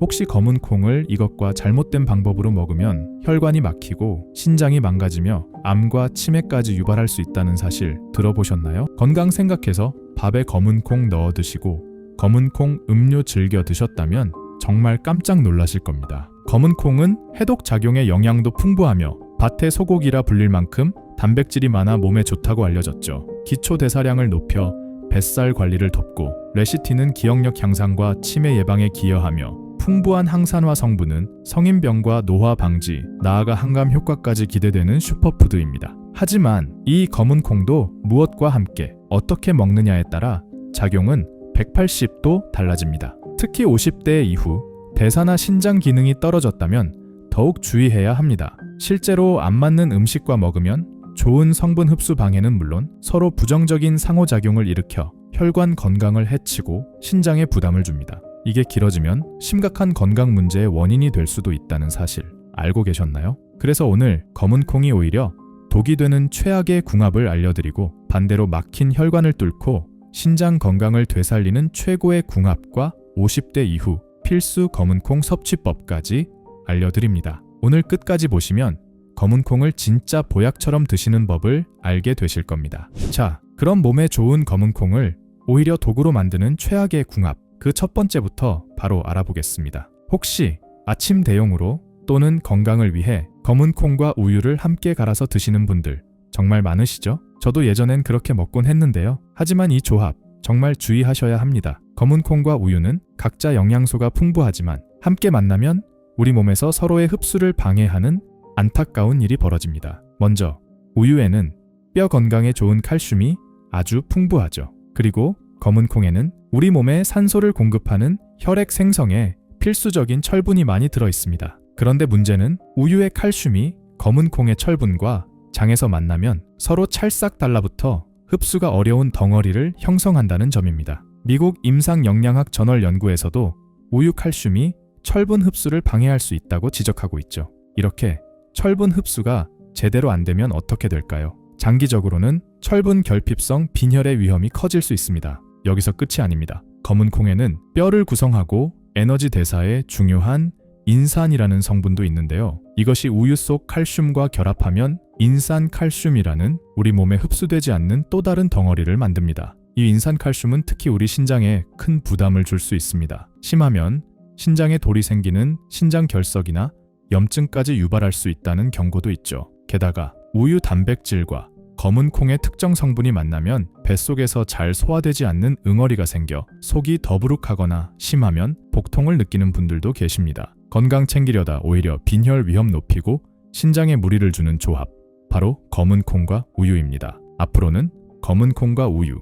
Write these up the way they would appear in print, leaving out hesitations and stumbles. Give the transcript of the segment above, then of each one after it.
혹시 검은 콩을 이것과 잘못된 방법으로 먹으면 혈관이 막히고 신장이 망가지며 암과 치매까지 유발할 수 있다는 사실 들어보셨나요? 건강 생각해서 밥에 검은 콩 넣어 드시고 검은 콩 음료 즐겨 드셨다면 정말 깜짝 놀라실 겁니다. 검은 콩은 해독 작용의 영양도 풍부하며 밭의 소고기라 불릴 만큼 단백질이 많아 몸에 좋다고 알려졌죠. 기초 대사량을 높여 뱃살 관리를 돕고 레시틴은 기억력 향상과 치매 예방에 기여하며 풍부한 항산화 성분은 성인병과 노화 방지, 나아가 항암 효과까지 기대되는 슈퍼푸드입니다. 하지만 이 검은 콩도 무엇과 함께 어떻게 먹느냐에 따라 작용은 180도 달라집니다. 특히 50대 이후 대사나 신장 기능이 떨어졌다면 더욱 주의해야 합니다. 실제로 안 맞는 음식과 먹으면 좋은 성분 흡수 방해는 물론 서로 부정적인 상호작용을 일으켜 혈관 건강을 해치고 신장에 부담을 줍니다. 이게 길어지면 심각한 건강 문제의 원인이 될 수도 있다는 사실 알고 계셨나요? 그래서 오늘 검은 콩이 오히려 독이 되는 최악의 궁합을 알려드리고 반대로 막힌 혈관을 뚫고 신장 건강을 되살리는 최고의 궁합과 50대 이후 필수 검은 콩 섭취법까지 알려드립니다. 오늘 끝까지 보시면 검은 콩을 진짜 보약처럼 드시는 법을 알게 되실 겁니다. 자, 그럼 몸에 좋은 검은 콩을 오히려 독으로 만드는 최악의 궁합, 그 첫 번째부터 바로 알아보겠습니다. 혹시 아침 대용으로 또는 건강을 위해 검은 콩과 우유를 함께 갈아서 드시는 분들 정말 많으시죠? 저도 예전엔 그렇게 먹곤 했는데요. 하지만 이 조합 정말 주의하셔야 합니다. 검은 콩과 우유는 각자 영양소가 풍부하지만 함께 만나면 우리 몸에서 서로의 흡수를 방해하는 안타까운 일이 벌어집니다. 먼저 우유에는 뼈 건강에 좋은 칼슘이 아주 풍부하죠. 그리고 검은 콩에는 우리 몸에 산소를 공급하는 혈액 생성에 필수적인 철분이 많이 들어 있습니다. 그런데 문제는 우유의 칼슘이 검은 콩의 철분과 장에서 만나면 서로 찰싹 달라붙어 흡수가 어려운 덩어리를 형성한다는 점입니다. 미국 임상영양학 저널 연구에서도 우유 칼슘이 철분 흡수를 방해할 수 있다고 지적하고 있죠. 이렇게 철분 흡수가 제대로 안 되면 어떻게 될까요? 장기적으로는 철분 결핍성 빈혈의 위험이 커질 수 있습니다. 여기서 끝이 아닙니다. 검은 콩에는 뼈를 구성하고 에너지 대사에 중요한 인산이라는 성분도 있는데요. 이것이 우유 속 칼슘과 결합하면 인산칼슘이라는 우리 몸에 흡수되지 않는 또 다른 덩어리를 만듭니다. 이 인산칼슘은 특히 우리 신장에 큰 부담을 줄 수 있습니다. 심하면 신장에 돌이 생기는 신장결석이나 염증까지 유발할 수 있다는 경고도 있죠. 게다가 우유 단백질과 검은 콩의 특정 성분이 만나면 뱃속에서 잘 소화되지 않는 응어리가 생겨 속이 더부룩하거나 심하면 복통을 느끼는 분들도 계십니다. 건강 챙기려다 오히려 빈혈 위험 높이고 신장에 무리를 주는 조합, 바로 검은 콩과 우유입니다. 앞으로는 검은 콩과 우유,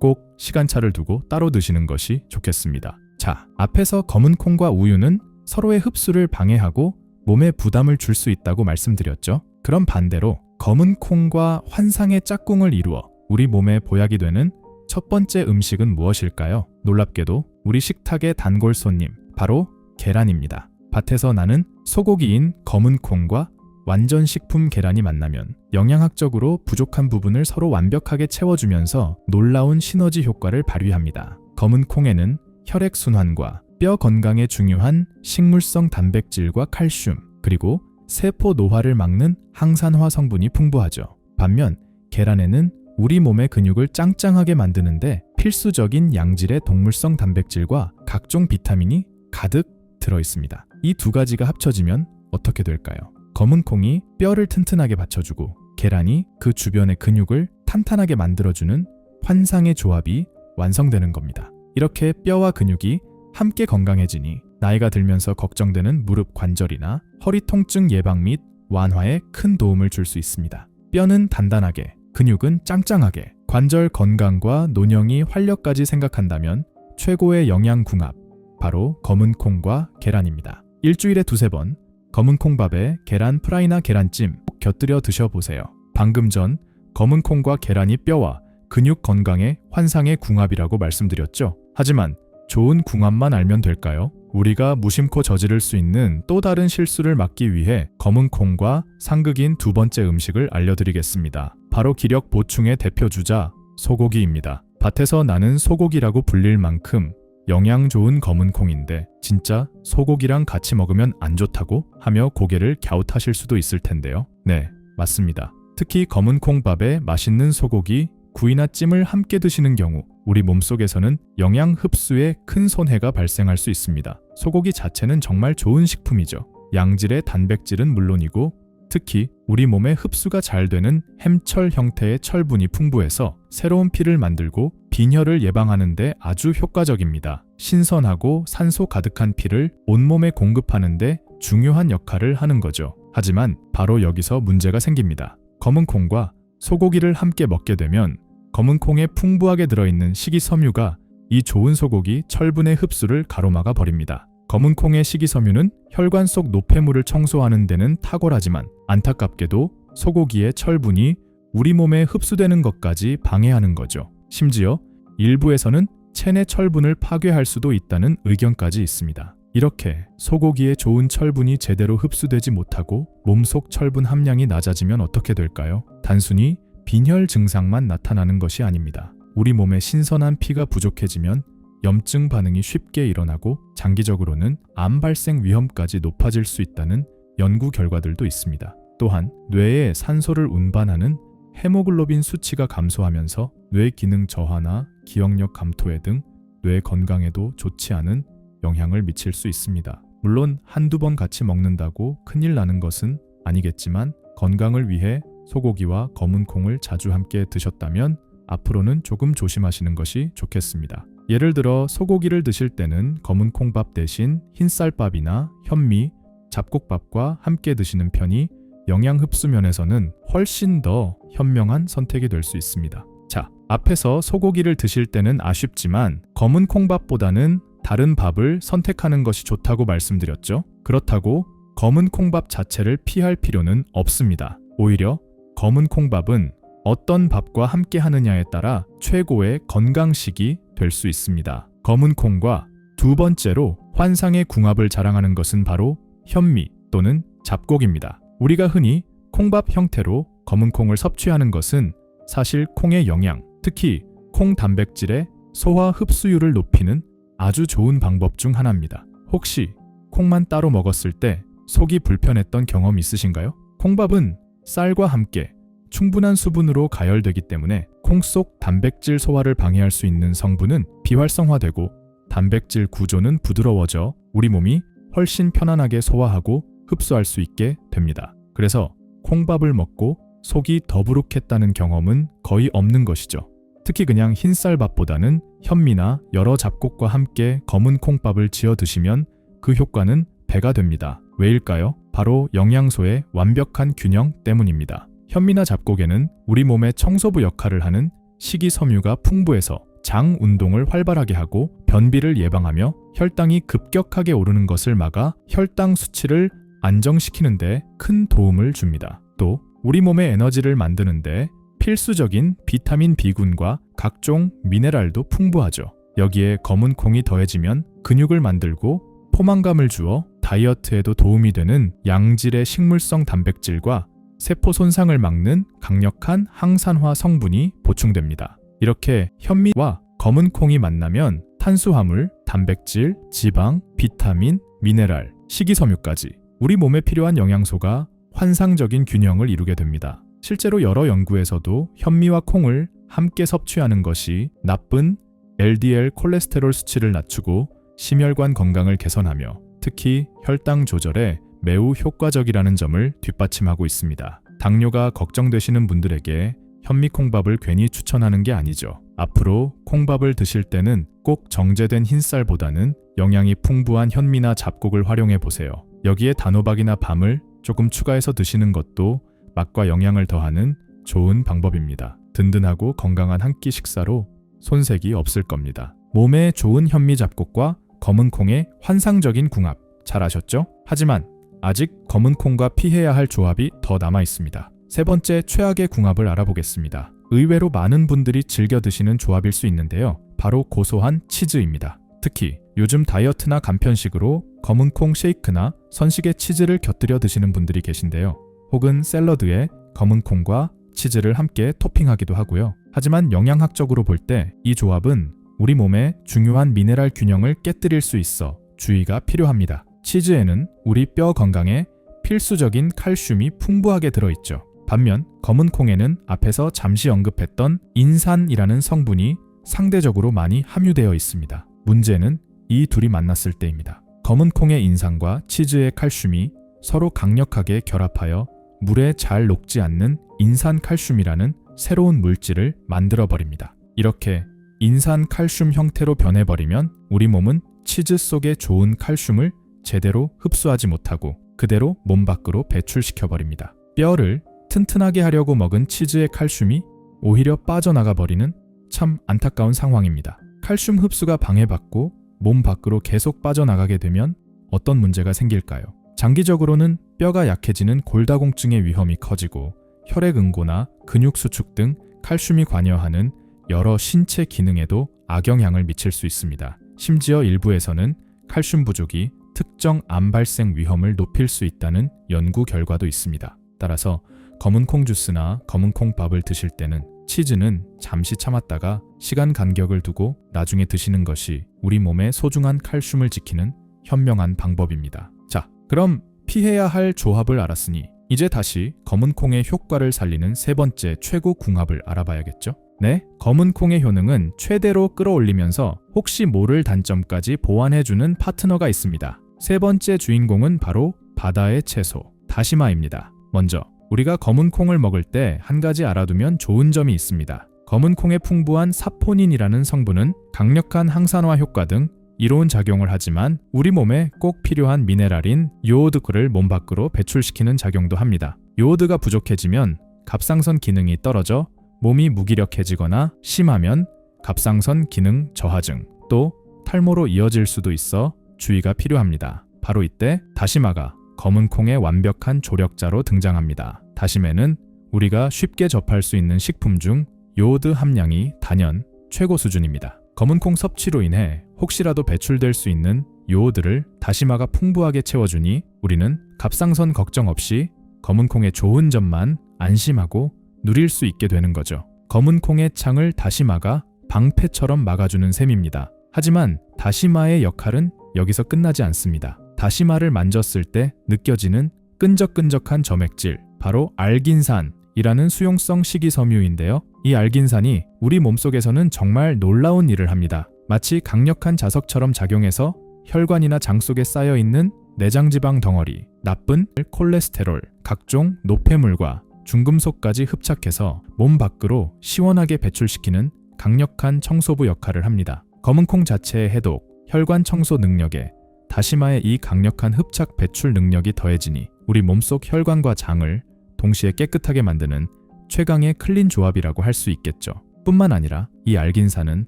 꼭 시간차를 두고 따로 드시는 것이 좋겠습니다. 자, 앞에서 검은 콩과 우유는 서로의 흡수를 방해하고 몸에 부담을 줄 수 있다고 말씀드렸죠. 그럼 반대로 검은 콩과 환상의 짝꿍을 이루어 우리 몸에 보약이 되는 첫 번째 음식은 무엇일까요? 놀랍게도 우리 식탁의 단골 손님, 바로 계란입니다. 밭에서 나는 소고기인 검은 콩과 완전 식품 계란이 만나면 영양학적으로 부족한 부분을 서로 완벽하게 채워주면서 놀라운 시너지 효과를 발휘합니다. 검은 콩에는 혈액순환과 뼈 건강에 중요한 식물성 단백질과 칼슘, 그리고 세포 노화를 막는 항산화 성분이 풍부하죠. 반면 계란에는 우리 몸의 근육을 짱짱하게 만드는데 필수적인 양질의 동물성 단백질과 각종 비타민이 가득 들어 있습니다. 이 두 가지가 합쳐지면 어떻게 될까요? 검은 콩이 뼈를 튼튼하게 받쳐주고 계란이 그 주변의 근육을 탄탄하게 만들어주는 환상의 조합이 완성되는 겁니다. 이렇게 뼈와 근육이 함께 건강해지니 나이가 들면서 걱정되는 무릎 관절이나 허리 통증 예방 및 완화에 큰 도움을 줄 수 있습니다. 뼈는 단단하게, 근육은 짱짱하게, 관절 건강과 노년이 활력까지 생각한다면 최고의 영양 궁합, 바로 검은 콩과 계란입니다. 일주일에 2-3번 검은 콩밥에 계란 프라이나 계란찜 꼭 곁들여 드셔보세요. 방금 전 검은 콩과 계란이 뼈와 근육 건강의 환상의 궁합이라고 말씀드렸죠. 하지만 좋은 궁합만 알면 될까요? 우리가 무심코 저지를 수 있는 또 다른 실수를 막기 위해 검은 콩과 상극인 두 번째 음식을 알려드리겠습니다. 바로 기력 보충의 대표 주자 소고기입니다. 밭에서 나는 소고기라고 불릴 만큼 영양 좋은 검은 콩인데 진짜 소고기랑 같이 먹으면 안 좋다고 하며 고개를 갸웃하실 수도 있을 텐데요. 네, 맞습니다. 특히 검은 콩밥에 맛있는 소고기, 구이나 찜을 함께 드시는 경우 우리 몸속에서는 영양 흡수에 큰 손해가 발생할 수 있습니다. 소고기 자체는 정말 좋은 식품이죠. 양질의 단백질은 물론이고 특히 우리 몸에 흡수가 잘 되는 햄철 형태의 철분이 풍부해서 새로운 피를 만들고 빈혈을 예방하는 데 아주 효과적입니다. 신선하고 산소 가득한 피를 온몸에 공급하는 데 중요한 역할을 하는 거죠. 하지만 바로 여기서 문제가 생깁니다. 검은 콩과 소고기를 함께 먹게 되면 검은 콩에 풍부하게 들어있는 식이섬유가 이 좋은 소고기 철분의 흡수를 가로막아 버립니다. 검은 콩의 식이섬유는 혈관 속 노폐물을 청소하는 데는 탁월하지만 안타깝게도 소고기의 철분이 우리 몸에 흡수되는 것까지 방해하는 거죠. 심지어 일부에서는 체내 철분을 파괴할 수도 있다는 의견까지 있습니다. 이렇게 소고기의 좋은 철분이 제대로 흡수되지 못하고 몸속 철분 함량이 낮아지면 어떻게 될까요? 단순히 빈혈 증상만 나타나는 것이 아닙니다. 우리 몸에 신선한 피가 부족해지면 염증 반응이 쉽게 일어나고 장기적으로는 암 발생 위험까지 높아질 수 있다는 연구 결과들도 있습니다. 또한 뇌에 산소를 운반하는 헤모글로빈 수치가 감소하면서 뇌 기능 저하나 기억력 감퇴 등 뇌 건강에도 좋지 않은 영향을 미칠 수 있습니다. 물론 한두 번 같이 먹는다고 큰일 나는 것은 아니겠지만 건강을 위해 소고기와 검은 콩을 자주 함께 드셨다면 앞으로는 조금 조심하시는 것이 좋겠습니다. 예를 들어 소고기를 드실 때는 검은 콩밥 대신 흰쌀밥이나 현미, 잡곡밥과 함께 드시는 편이 영양 흡수 면에서는 훨씬 더 현명한 선택이 될 수 있습니다. 자, 앞에서 소고기를 드실 때는 아쉽지만 검은 콩밥보다는 다른 밥을 선택하는 것이 좋다고 말씀드렸죠. 그렇다고 검은 콩밥 자체를 피할 필요는 없습니다. 오히려 검은 콩밥은 어떤 밥과 함께 하느냐에 따라 최고의 건강식이 될 수 있습니다. 검은 콩과 두 번째로 환상의 궁합을 자랑하는 것은 바로 현미 또는 잡곡입니다. 우리가 흔히 콩밥 형태로 검은 콩을 섭취하는 것은 사실 콩의 영양, 특히 콩 단백질의 소화 흡수율을 높이는 아주 좋은 방법 중 하나입니다. 혹시 콩만 따로 먹었을 때 속이 불편했던 경험 있으신가요? 콩밥은 쌀과 함께 충분한 수분으로 가열되기 때문에 콩 속 단백질 소화를 방해할 수 있는 성분은 비활성화되고 단백질 구조는 부드러워져 우리 몸이 훨씬 편안하게 소화하고 흡수할 수 있게 됩니다. 그래서 콩밥을 먹고 속이 더부룩했다는 경험은 거의 없는 것이죠. 특히 그냥 흰쌀밥보다는 현미나 여러 잡곡과 함께 검은 콩밥을 지어 드시면 그 효과는 배가 됩니다. 왜일까요? 바로 영양소의 완벽한 균형 때문입니다. 현미나 잡곡에는 우리 몸의 청소부 역할을 하는 식이섬유가 풍부해서 장 운동을 활발하게 하고 변비를 예방하며 혈당이 급격하게 오르는 것을 막아 혈당 수치를 안정시키는 데 큰 도움을 줍니다. 또 우리 몸의 에너지를 만드는 데 필수적인 비타민 B군과 각종 미네랄도 풍부하죠. 여기에 검은 콩이 더해지면 근육을 만들고 포만감을 주어 다이어트에도 도움이 되는 양질의 식물성 단백질과 세포 손상을 막는 강력한 항산화 성분이 보충됩니다. 이렇게 현미와 검은 콩이 만나면 탄수화물, 단백질, 지방, 비타민, 미네랄, 식이섬유까지 우리 몸에 필요한 영양소가 환상적인 균형을 이루게 됩니다. 실제로 여러 연구에서도 현미와 콩을 함께 섭취하는 것이 나쁜 LDL 콜레스테롤 수치를 낮추고 심혈관 건강을 개선하며 특히 혈당 조절에 매우 효과적이라는 점을 뒷받침하고 있습니다. 당뇨가 걱정되시는 분들에게 현미콩밥을 괜히 추천하는 게 아니죠. 앞으로 콩밥을 드실 때는 꼭 정제된 흰쌀보다는 영양이 풍부한 현미나 잡곡을 활용해 보세요. 여기에 단호박이나 밤을 조금 추가해서 드시는 것도 맛과 영양을 더하는 좋은 방법입니다. 든든하고 건강한 한 끼 식사로 손색이 없을 겁니다. 몸에 좋은 현미 잡곡과 검은 콩의 환상적인 궁합 잘 아셨죠? 하지만 아직 검은 콩과 피해야 할 조합이 더 남아 있습니다. 세 번째 최악의 궁합을 알아보겠습니다. 의외로 많은 분들이 즐겨 드시는 조합일 수 있는데요. 바로 고소한 치즈입니다. 특히 요즘 다이어트나 간편식으로 검은 콩 쉐이크나 선식에 치즈를 곁들여 드시는 분들이 계신데요. 혹은 샐러드에 검은 콩과 치즈를 함께 토핑하기도 하고요. 하지만 영양학적으로 볼 때 이 조합은 우리 몸의 중요한 미네랄 균형을 깨뜨릴 수 있어 주의가 필요합니다. 치즈에는 우리 뼈 건강에 필수적인 칼슘이 풍부하게 들어있죠. 반면 검은 콩에는 앞에서 잠시 언급했던 인산이라는 성분이 상대적으로 많이 함유되어 있습니다. 문제는 이 둘이 만났을 때입니다. 검은 콩의 인산과 치즈의 칼슘이 서로 강력하게 결합하여 물에 잘 녹지 않는 인산칼슘이라는 새로운 물질을 만들어버립니다. 이렇게 인산칼슘 형태로 변해버리면 우리 몸은 치즈 속에 좋은 칼슘을 제대로 흡수하지 못하고 그대로 몸 밖으로 배출시켜버립니다. 뼈를 튼튼하게 하려고 먹은 치즈의 칼슘이 오히려 빠져나가 버리는 참 안타까운 상황입니다. 칼슘 흡수가 방해받고 몸 밖으로 계속 빠져나가게 되면 어떤 문제가 생길까요? 장기적으로는 뼈가 약해지는 골다공증의 위험이 커지고 혈액응고나 근육 수축 등 칼슘이 관여하는 여러 신체 기능에도 악영향을 미칠 수 있습니다. 심지어 일부에서는 칼슘 부족이 특정 암 발생 위험을 높일 수 있다는 연구 결과도 있습니다. 따라서 검은 콩 주스나 검은 콩밥을 드실 때는 치즈는 잠시 참았다가 시간 간격을 두고 나중에 드시는 것이 우리 몸의 소중한 칼슘을 지키는 현명한 방법입니다. 자, 그럼 피해야 할 조합을 알았으니 이제 다시 검은 콩의 효과를 살리는 세 번째 최고 궁합을 알아봐야겠죠? 네, 검은 콩의 효능은 최대로 끌어올리면서 혹시 모를 단점까지 보완해주는 파트너가 있습니다. 세 번째 주인공은 바로 바다의 채소, 다시마입니다. 먼저 우리가 검은 콩을 먹을 때 한 가지 알아두면 좋은 점이 있습니다. 검은 콩에 풍부한 사포닌이라는 성분은 강력한 항산화 효과 등 이로운 작용을 하지만 우리 몸에 꼭 필요한 미네랄인 요오드를 몸 밖으로 배출시키는 작용도 합니다. 요오드가 부족해지면 갑상선 기능이 떨어져 몸이 무기력해지거나 심하면 갑상선 기능 저하증, 또 탈모로 이어질 수도 있어 주의가 필요합니다. 바로 이때 다시마가 검은 콩의 완벽한 조력자로 등장합니다. 다시마는 우리가 쉽게 접할 수 있는 식품 중 요오드 함량이 단연 최고 수준입니다. 검은 콩 섭취로 인해 혹시라도 배출될 수 있는 요오드를 다시마가 풍부하게 채워주니 우리는 갑상선 걱정 없이 검은 콩의 좋은 점만 안심하고 누릴 수 있게 되는 거죠. 검은 콩의 창을 다시마가 방패처럼 막아주는 셈입니다. 하지만 다시마의 역할은 여기서 끝나지 않습니다. 다시마를 만졌을 때 느껴지는 끈적끈적한 점액질, 바로 알긴산이라는 수용성 식이섬유인데요. 이 알긴산이 우리 몸속에서는 정말 놀라운 일을 합니다. 마치 강력한 자석처럼 작용해서 혈관이나 장 속에 쌓여있는 내장지방 덩어리, 나쁜 콜레스테롤, 각종 노폐물과 중금속까지 흡착해서 몸 밖으로 시원하게 배출시키는 강력한 청소부 역할을 합니다. 검은 콩 자체의 해독, 혈관 청소 능력에 다시마의 이 강력한 흡착 배출 능력이 더해지니 우리 몸속 혈관과 장을 동시에 깨끗하게 만드는 최강의 클린 조합이라고 할 수 있겠죠. 뿐만 아니라 이 알긴산은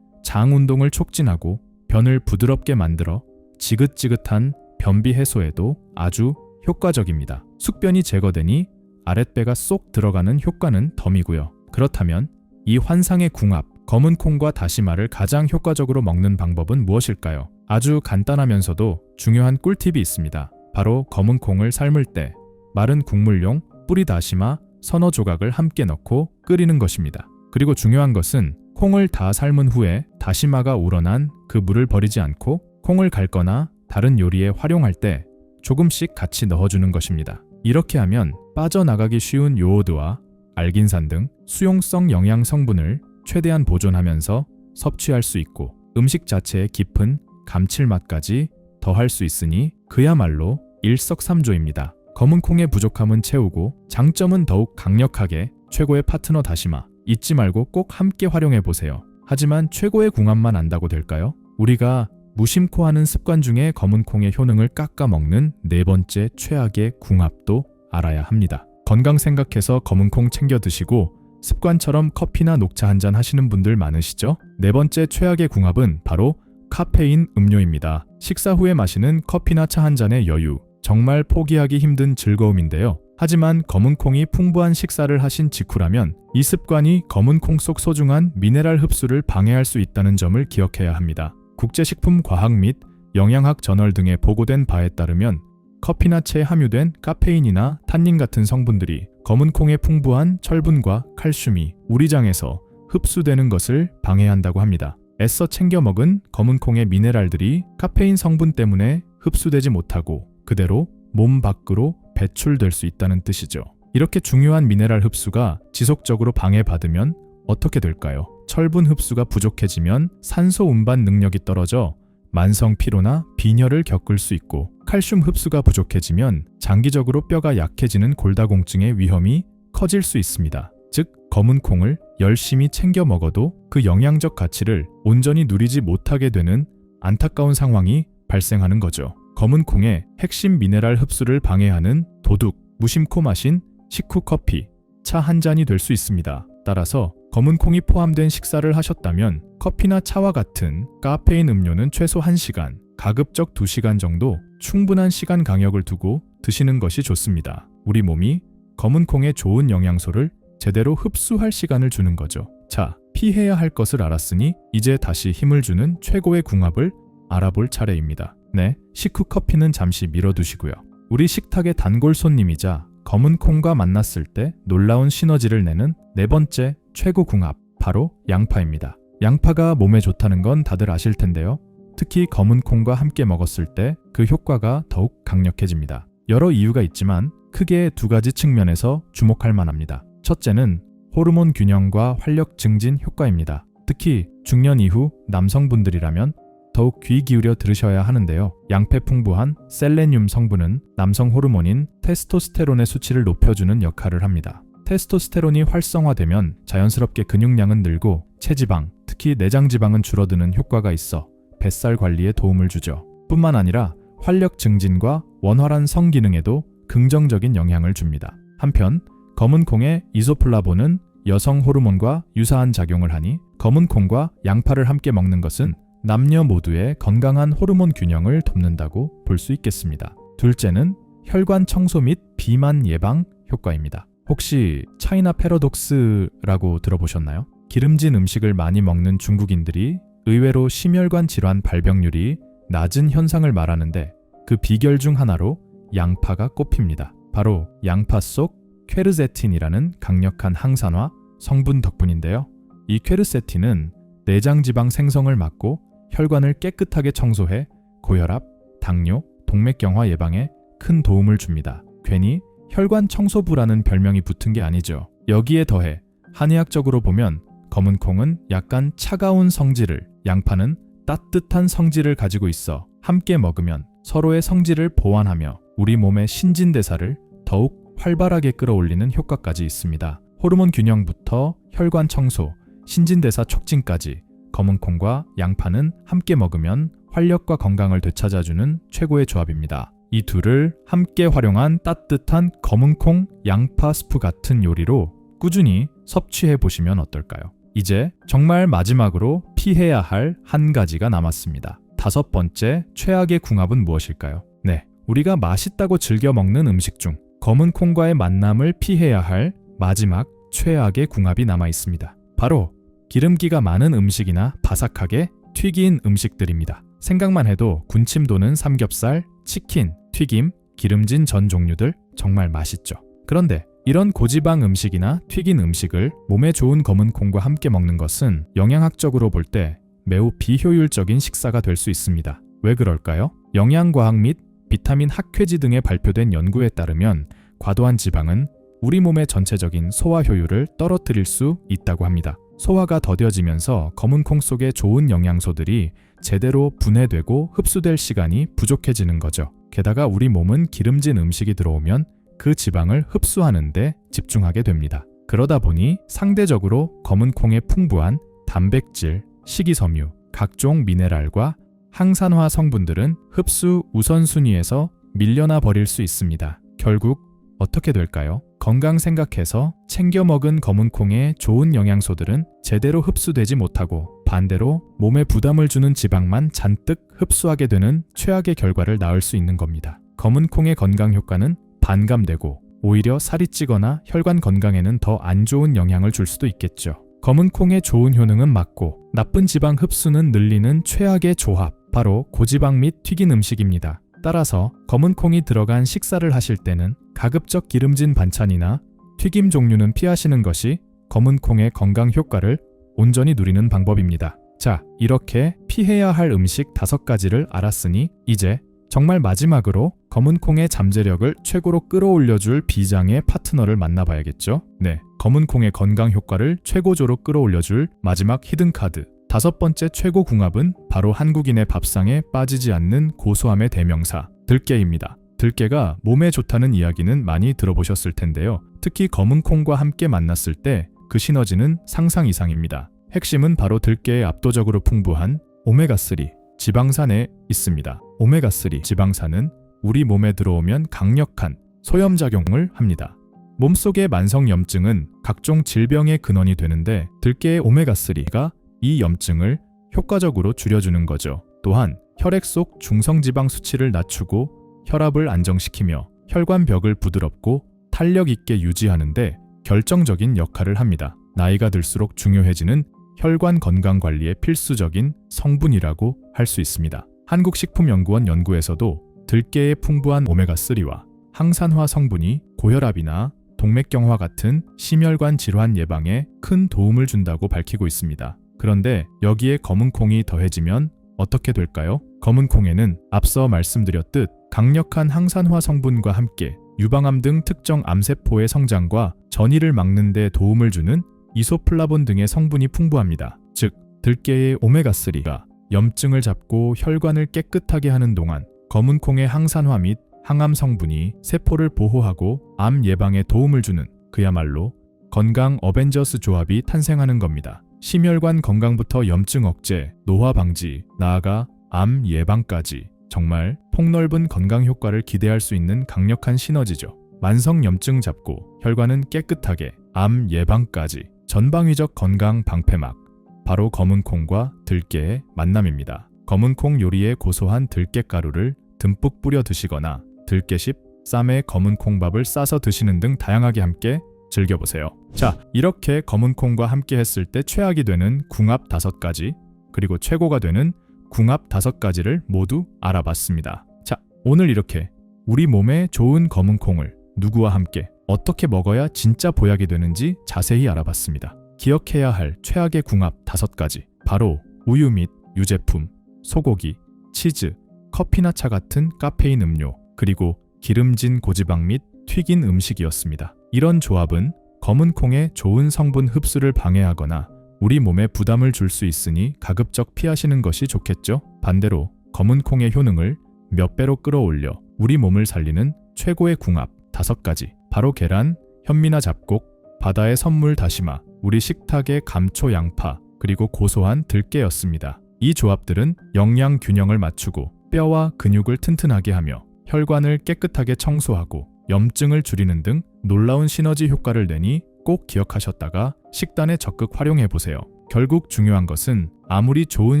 장 운동을 촉진하고 변을 부드럽게 만들어 지긋지긋한 변비 해소에도 아주 효과적입니다. 숙변이 제거되니 아랫배가 쏙 들어가는 효과는 덤이고요. 그렇다면 이 환상의 궁합, 검은 콩과 다시마를 가장 효과적으로 먹는 방법은 무엇일까요? 아주 간단하면서도 중요한 꿀팁이 있습니다. 바로 검은 콩을 삶을 때 마른 국물용 뿌리 다시마 서너 조각을 함께 넣고 끓이는 것입니다. 그리고 중요한 것은 콩을 다 삶은 후에 다시마가 우러난 그 물을 버리지 않고 콩을 갈거나 다른 요리에 활용할 때 조금씩 같이 넣어주는 것입니다. 이렇게 하면 빠져나가기 쉬운 요오드와 알긴산 등 수용성 영양 성분을 최대한 보존하면서 섭취할 수 있고 음식 자체의 깊은 감칠맛까지 더할 수 있으니 그야말로 일석삼조입니다. 검은 콩의 부족함은 채우고 장점은 더욱 강력하게 최고의 파트너 다시마 잊지 말고 꼭 함께 활용해 보세요. 하지만 최고의 궁합만 안다고 될까요? 우리가 무심코 하는 습관 중에 검은 콩의 효능을 깎아 먹는 네 번째 최악의 궁합도 알아야 합니다. 건강 생각해서 검은 콩 챙겨 드시고 습관처럼 커피나 녹차 한잔 하시는 분들 많으시죠? 네 번째 최악의 궁합은 바로 카페인 음료입니다. 식사 후에 마시는 커피나 차 한 잔의 여유, 정말 포기하기 힘든 즐거움인데요. 하지만 검은 콩이 풍부한 식사를 하신 직후라면 이 습관이 검은 콩 속 소중한 미네랄 흡수를 방해할 수 있다는 점을 기억해야 합니다. 국제식품과학 및 영양학 저널 등에 보고된 바에 따르면 커피나 차에 함유된 카페인이나 탄닌 같은 성분들이 검은 콩의 풍부한 철분과 칼슘이 우리 장에서 흡수되는 것을 방해한다고 합니다. 애써 챙겨 먹은 검은 콩의 미네랄들이 카페인 성분 때문에 흡수되지 못하고 그대로 몸 밖으로 배출될 수 있다는 뜻이죠. 이렇게 중요한 미네랄 흡수가 지속적으로 방해받으면 어떻게 될까요? 철분 흡수가 부족해지면 산소 운반 능력이 떨어져 만성 피로나 빈혈을 겪을 수 있고, 칼슘 흡수가 부족해지면 장기적으로 뼈가 약해지는 골다공증의 위험이 커질 수 있습니다. 즉, 검은 콩을 열심히 챙겨 먹어도 그 영양적 가치를 온전히 누리지 못하게 되는 안타까운 상황이 발생하는 거죠. 검은 콩의 핵심 미네랄 흡수를 방해하는 도둑, 무심코 마신 식후 커피, 차 한 잔이 될 수 있습니다. 따라서 검은 콩이 포함된 식사를 하셨다면 커피나 차와 같은 카페인 음료는 최소 1시간, 가급적 2시간 정도 충분한 시간 간격을 두고 드시는 것이 좋습니다. 우리 몸이 검은 콩의 좋은 영양소를 제대로 흡수할 시간을 주는 거죠. 자, 피해야 할 것을 알았으니 이제 다시 힘을 주는 최고의 궁합을 알아볼 차례입니다. 네, 식후 커피는 잠시 미뤄두시고요. 우리 식탁의 단골 손님이자 검은 콩과 만났을 때 놀라운 시너지를 내는 네 번째 최고 궁합, 바로 양파입니다. 양파가 몸에 좋다는 건 다들 아실 텐데요. 특히 검은 콩과 함께 먹었을 때 그 효과가 더욱 강력해집니다. 여러 이유가 있지만 크게 두 가지 측면에서 주목할 만합니다. 첫째는 호르몬 균형과 활력 증진 효과입니다. 특히 중년 이후 남성분들이라면 더욱 귀 기울여 들으셔야 하는데요. 양패 풍부한 셀레늄 성분은 남성 호르몬인 테스토스테론의 수치를 높여주는 역할을 합니다. 테스토스테론이 활성화되면 자연스럽게 근육량은 늘고 체지방, 특히 내장지방은 줄어드는 효과가 있어 뱃살 관리에 도움을 주죠. 뿐만 아니라 활력 증진과 원활한 성기능에도 긍정적인 영향을 줍니다. 한편 검은 콩의 이소플라본은 여성 호르몬과 유사한 작용을 하니 검은 콩과 양파를 함께 먹는 것은 남녀 모두의 건강한 호르몬 균형을 돕는다고 볼 수 있겠습니다. 둘째는 혈관 청소 및 비만 예방 효과입니다. 혹시 차이나 패러독스라고 들어보셨나요? 기름진 음식을 많이 먹는 중국인들이 의외로 심혈관 질환 발병률이 낮은 현상을 말하는데 그 비결 중 하나로 양파가 꼽힙니다. 바로 양파 속 퀘르세틴이라는 강력한 항산화 성분 덕분인데요. 이 퀘르세틴은 내장지방 생성을 막고 혈관을 깨끗하게 청소해 고혈압, 당뇨, 동맥경화 예방에 큰 도움을 줍니다. 괜히 혈관 청소부라는 별명이 붙은 게 아니죠. 여기에 더해 한의학적으로 보면 검은 콩은 약간 차가운 성질을, 양파는 따뜻한 성질을 가지고 있어 함께 먹으면 서로의 성질을 보완하며 우리 몸의 신진대사를 더욱 활발하게 끌어올리는 효과까지 있습니다. 호르몬 균형부터 혈관 청소, 신진대사 촉진까지 검은 콩과 양파는 함께 먹으면 활력과 건강을 되찾아주는 최고의 조합입니다. 이 둘을 함께 활용한 따뜻한 검은 콩 양파 스프 같은 요리로 꾸준히 섭취해 보시면 어떨까요? 이제 정말 마지막으로 피해야 할 한 가지가 남았습니다. 다섯 번째 최악의 궁합은 무엇일까요? 네, 우리가 맛있다고 즐겨 먹는 음식 중 검은 콩과의 만남을 피해야 할 마지막 최악의 궁합이 남아 있습니다. 바로 기름기가 많은 음식이나 바삭하게 튀긴 음식들입니다. 생각만 해도 군침 도는 삼겹살, 치킨, 튀김, 기름진 전 종류들 정말 맛있죠. 그런데 이런 고지방 음식이나 튀긴 음식을 몸에 좋은 검은 콩과 함께 먹는 것은 영양학적으로 볼 때 매우 비효율적인 식사가 될 수 있습니다. 왜 그럴까요? 영양과학 및 비타민 학회지 등에 발표된 연구에 따르면 과도한 지방은 우리 몸의 전체적인 소화 효율을 떨어뜨릴 수 있다고 합니다. 소화가 더뎌지면서 검은 콩 속의 좋은 영양소들이 제대로 분해되고 흡수될 시간이 부족해지는 거죠. 게다가 우리 몸은 기름진 음식이 들어오면 그 지방을 흡수하는 데 집중하게 됩니다. 그러다 보니 상대적으로 검은 콩의 풍부한 단백질, 식이섬유, 각종 미네랄과 항산화 성분들은 흡수 우선순위에서 밀려나 버릴 수 있습니다. 결국 어떻게 될까요? 건강 생각해서 챙겨 먹은 검은 콩의 좋은 영양소들은 제대로 흡수되지 못하고 반대로 몸에 부담을 주는 지방만 잔뜩 흡수하게 되는 최악의 결과를 낳을 수 있는 겁니다. 검은 콩의 건강 효과는 반감되고 오히려 살이 찌거나 혈관 건강에는 더 안 좋은 영향을 줄 수도 있겠죠. 검은 콩의 좋은 효능은 막고 나쁜 지방 흡수는 늘리는 최악의 조합, 바로 고지방 및 튀긴 음식입니다. 따라서 검은 콩이 들어간 식사를 하실 때는 가급적 기름진 반찬이나 튀김 종류는 피하시는 것이 검은 콩의 건강 효과를 온전히 누리는 방법입니다. 자, 이렇게 피해야 할 음식 5가지를 알았으니 이제 정말 마지막으로 검은 콩의 잠재력을 최고로 끌어올려줄 비장의 파트너를 만나봐야겠죠? 네, 검은 콩의 건강 효과를 최고조로 끌어올려줄 마지막 히든카드 5번째 최고 궁합은 바로 한국인의 밥상에 빠지지 않는 고소함의 대명사 들깨입니다. 들깨가 몸에 좋다는 이야기는 많이 들어보셨을 텐데요. 특히 검은 콩과 함께 만났을 때 그 시너지는 상상 이상입니다. 핵심은 바로 들깨의 압도적으로 풍부한 오메가3 지방산에 있습니다. 오메가3 지방산은 우리 몸에 들어오면 강력한 소염작용을 합니다. 몸속의 만성염증은 각종 질병의 근원이 되는데 들깨의 오메가3가 이 염증을 효과적으로 줄여주는 거죠. 또한 혈액 속 중성지방 수치를 낮추고 혈압을 안정시키며 혈관벽을 부드럽고 탄력 있게 유지하는데 결정적인 역할을 합니다. 나이가 들수록 중요해지는 혈관 건강 관리의 필수적인 성분이라고 할 수 있습니다. 한국식품연구원 연구에서도 들깨의 풍부한 오메가3와 항산화 성분이 고혈압이나 동맥경화 같은 심혈관 질환 예방에 큰 도움을 준다고 밝히고 있습니다. 그런데 여기에 검은 콩이 더해지면 어떻게 될까요? 검은 콩에는 앞서 말씀드렸듯 강력한 항산화 성분과 함께 유방암 등 특정 암세포의 성장과 전이를 막는 데 도움을 주는 이소플라본 등의 성분이 풍부합니다. 즉, 들깨의 오메가3가 염증을 잡고 혈관을 깨끗하게 하는 동안 검은 콩의 항산화 및 항암 성분이 세포를 보호하고 암 예방에 도움을 주는 그야말로 건강 어벤져스 조합이 탄생하는 겁니다. 심혈관 건강부터 염증 억제, 노화 방지, 나아가 암 예방까지 정말 폭넓은 건강 효과를 기대할 수 있는 강력한 시너지죠. 만성 염증 잡고 혈관은 깨끗하게, 암 예방까지 전방위적 건강 방패막, 바로 검은 콩과 들깨의 만남입니다. 검은 콩 요리에 고소한 들깨가루를 듬뿍 뿌려 드시거나 들깨십, 쌈에 검은 콩밥을 싸서 드시는 등 다양하게 함께 즐겨보세요. 자, 이렇게 검은 콩과 함께 했을 때 최악이 되는 궁합 5가지, 그리고 최고가 되는 궁합 5가지를 모두 알아봤습니다. 자, 오늘 이렇게 우리 몸에 좋은 검은 콩을 누구와 함께 어떻게 먹어야 진짜 보약이 되는지 자세히 알아봤습니다. 기억해야 할 최악의 궁합 5가지, 바로 우유 및 유제품, 소고기, 치즈, 커피나 차 같은 카페인 음료, 그리고 기름진 고지방 및 튀긴 음식이었습니다. 이런 조합은 검은 콩의 좋은 성분 흡수를 방해하거나 우리 몸에 부담을 줄 수 있으니 가급적 피하시는 것이 좋겠죠? 반대로 검은 콩의 효능을 몇 배로 끌어올려 우리 몸을 살리는 최고의 궁합 5가지, 바로 계란, 현미나 잡곡, 바다의 선물 다시마, 우리 식탁의 감초 양파, 그리고 고소한 들깨였습니다. 이 조합들은 영양 균형을 맞추고 뼈와 근육을 튼튼하게 하며 혈관을 깨끗하게 청소하고 염증을 줄이는 등 놀라운 시너지 효과를 내니 꼭 기억하셨다가 식단에 적극 활용해보세요. 결국 중요한 것은 아무리 좋은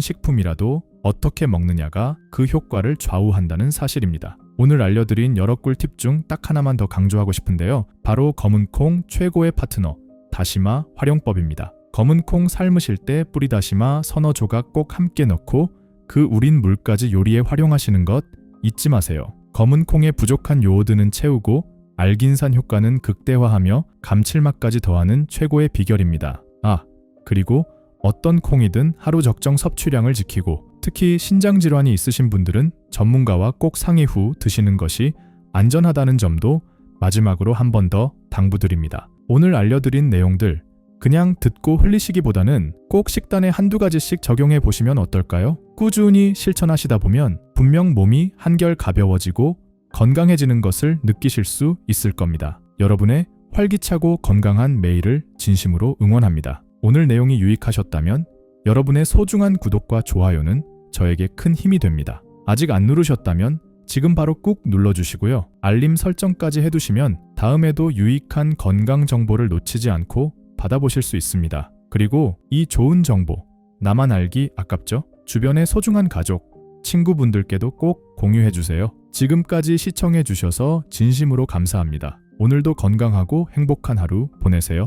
식품이라도 어떻게 먹느냐가 그 효과를 좌우한다는 사실입니다. 오늘 알려드린 여러 꿀팁 중 딱 하나만 더 강조하고 싶은데요. 바로 검은 콩 최고의 파트너, 다시마 활용법입니다. 검은 콩 삶으실 때 뿌리 다시마 서너 조각 꼭 함께 넣고 그 우린 물까지 요리에 활용하시는 것 잊지 마세요. 검은 콩의 부족한 요오드는 채우고 알긴산 효과는 극대화하며 감칠맛까지 더하는 최고의 비결입니다. 그리고 어떤 콩이든 하루 적정 섭취량을 지키고 특히 신장 질환이 있으신 분들은 전문가와 꼭 상의 후 드시는 것이 안전하다는 점도 마지막으로 한 번 더 당부드립니다. 오늘 알려드린 내용들 그냥 듣고 흘리시기보다는 꼭 식단에 한두 가지씩 적용해 보시면 어떨까요? 꾸준히 실천하시다 보면 분명 몸이 한결 가벼워지고 건강해지는 것을 느끼실 수 있을 겁니다. 여러분의 활기차고 건강한 매일을 진심으로 응원합니다. 오늘 내용이 유익하셨다면 여러분의 소중한 구독과 좋아요는 저에게 큰 힘이 됩니다. 아직 안 누르셨다면 지금 바로 꾹 눌러주시고요. 알림 설정까지 해두시면 다음에도 유익한 건강 정보를 놓치지 않고 받아보실 수 있습니다. 그리고 이 좋은 정보, 나만 알기 아깝죠? 주변의 소중한 가족, 친구분들께도 꼭 공유해주세요. 지금까지 시청해주셔서 진심으로 감사합니다. 오늘도 건강하고 행복한 하루 보내세요.